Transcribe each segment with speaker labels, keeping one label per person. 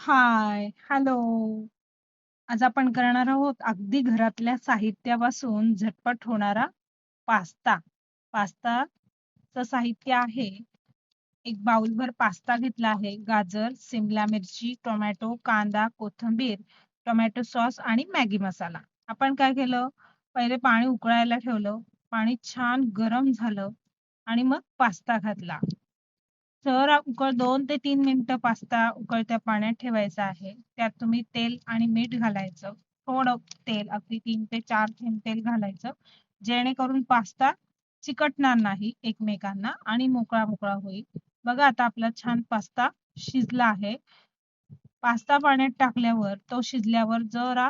Speaker 1: हाय, hello. आज आपण करणार आहोत अगदी घरातल्या साहित्यापासून झटपट होणारा पास्ता. पास्ताचं साहित्य आहे, एक बाउलभर पास्ता घेतला आहे. गाजर, सिमला मिरची, टोमॅटो, कांदा, कोथिंबीर, टोमॅटो सॉस आणि मॅगी मसाला. आपण काय केलं, पहिले पाणी उकळायला ठेवलं. पाणी छान गरम झालं आणि मग पास्ता घातला. तर 2 ते 3 मिनिटं पास्ता उकळत्या पाण्यात ठेवायचा आहे. त्यात तुम्ही तेल आणि मीठ घालायचं. थोडं तेल, अगदी 3 ते 4 थेंब तेल घालायचं. जेणेकरून पास्ता चिकटणार नाही एकमेकांना आणि मोकळा होईल. बघा आता आपला छान पास्ता शिजला आहे. पास्ता पाण्यात टाकल्यावर तो शिजल्यावर जरा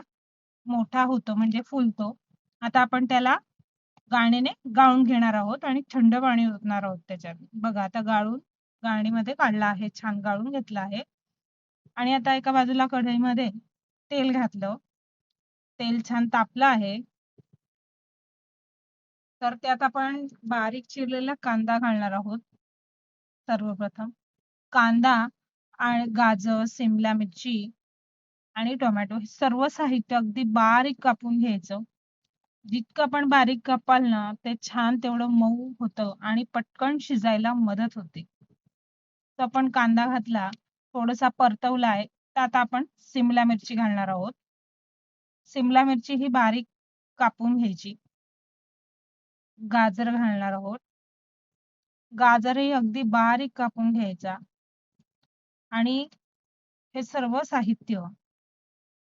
Speaker 1: मोठा होतो म्हणजे फुलतो. आता आपण त्याला गाळणीने गाळून घेणार आहोत आणि थंड पाणी ओतणार आहोत त्याच्यात. बघा आता गाळणीमध्ये काढला आहे, छान गाळून घेतला आहे. आणि आता एका बाजूला कढईमध्ये तेल घातलं. तेल छान तापलं आहे. तर त्यात आपण बारीक चिरलेला कांदा घालणार आहोत. सर्वप्रथम कांदा आणि गाजर, सिमला मिरची आणि टोमॅटो हे सर्व साहित्य अगदी बारीक कापून घ्यायचं. जितकं आपण बारीक कापाल ना, ते छान तेवढं मऊ होतं आणि पटकन शिजायला मदत होते. तर आपण कांदा घातला, थोडासा परतवलाय, त्यात आपण सिमला मिरची घालणार आहोत. सिमला मिरची ही बारीक कापून घ्यायची. गाजर घालणार आहोत. गाजरही अगदी बारीक कापून घ्यायचा आणि हे सर्व साहित्य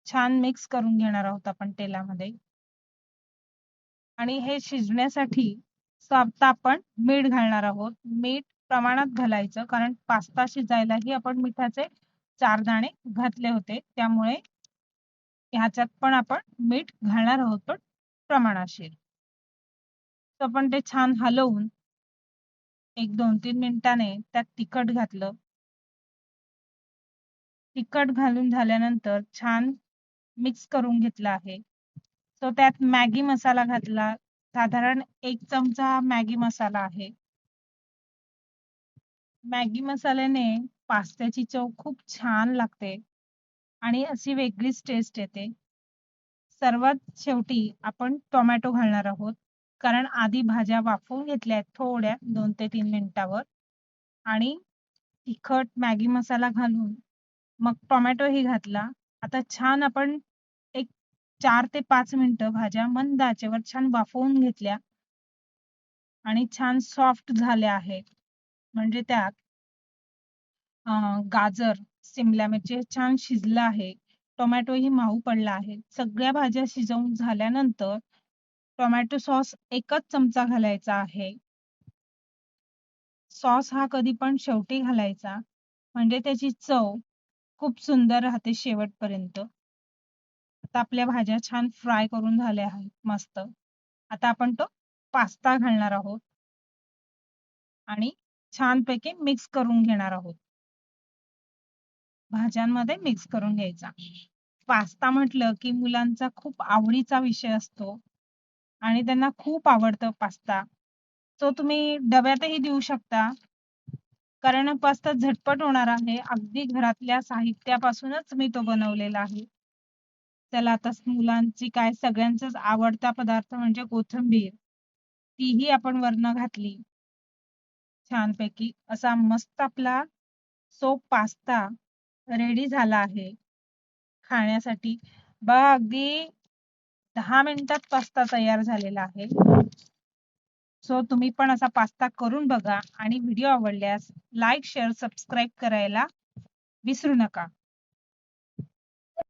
Speaker 1: छान मिक्स करून घेणार आहोत आपण तेलामध्ये. आणि हे शिजण्यासाठी आता आपण मीठ घालणार आहोत. मीठ प्रमाणात घालायचं, कारण पास्ता शिजायलाही आपण मिठाचे 4 दाणे घातले होते. त्यामुळे ह्याच्यात पण आपण मीठ घालणार आहोत, पण प्रमाणाशीर. तर आपण ते छान हलवून एक 2-3 मिनिटाने त्यात तिखट घातलं. तिखट घालून झाल्यानंतर छान मिक्स करून घेतलं आहे. तर त्यात मॅगी मसाला घातला. साधारण 1 चमचा मॅगी मसाला आहे. मॅगी मसाल्याने पास्त्याची चव खूप छान लागते आणि अशी वेगळीच टेस्ट येते. सर्वात शेवटी आपण टोमॅटो घालणार आहोत. कारण आधी भाज्या वाफवून घेतल्या आहेत थोड्या 2 ते 3 मिनिटावर आणि तिखट, मॅगी मसाला घालून मग टोमॅटोही घातला. आता छान आपण एक 4 ते 5 मिनिटं भाज्या मंद आचेवर छान वाफवून घेतल्या आणि छान सॉफ्ट झाल्या आहेत. म्हणजे त्यात गाजर, सिमला मिरची हे छान शिजलं आहे. टोमॅटोही माऊ पडला आहे. सगळ्या भाज्या शिजवून झाल्यानंतर टोमॅटो सॉस 1च चमचा घालायचा आहे. सॉस हा कधी पण शेवटी घालायचा, म्हणजे त्याची चव खूप सुंदर राहते शेवटपर्यंत. आता आपल्या भाज्या छान फ्राय करून झाल्या आहेत मस्त. आता आपण तो पास्ता घालणार आहोत आणि छानपैकी मिक्स करून घेणार आहोत. भाज्यांमध्ये मिक्स करून घ्यायचा. पास्ता म्हटलं की मुलांचा खूप आवडीचा विषय असतो आणि त्यांना खूप आवडतं पास्ता. तो तुम्ही डब्यातही देऊ शकता. कारण पास्ता झटपट होणार आहे. अगदी घरातल्या साहित्यापासूनच मी तो बनवलेला आहे. त्याला आता मुलांची काय सगळ्यांचाच आवडता पदार्थ म्हणजे कोथिंबीर. तीही आपण वरनं घातली. छानपैकी असा मस्त आपला सोप पास्ता रेडी झाला आहे खाण्यासाठी. बघा अगदी 10 मिनिटात पास्ता तयार झालेला आहे. सो तुम्ही पण असा पास्ता करून बघा आणि व्हिडिओ आवडल्यास लाईक, शेअर, सबस्क्राईब करायला विसरू नका.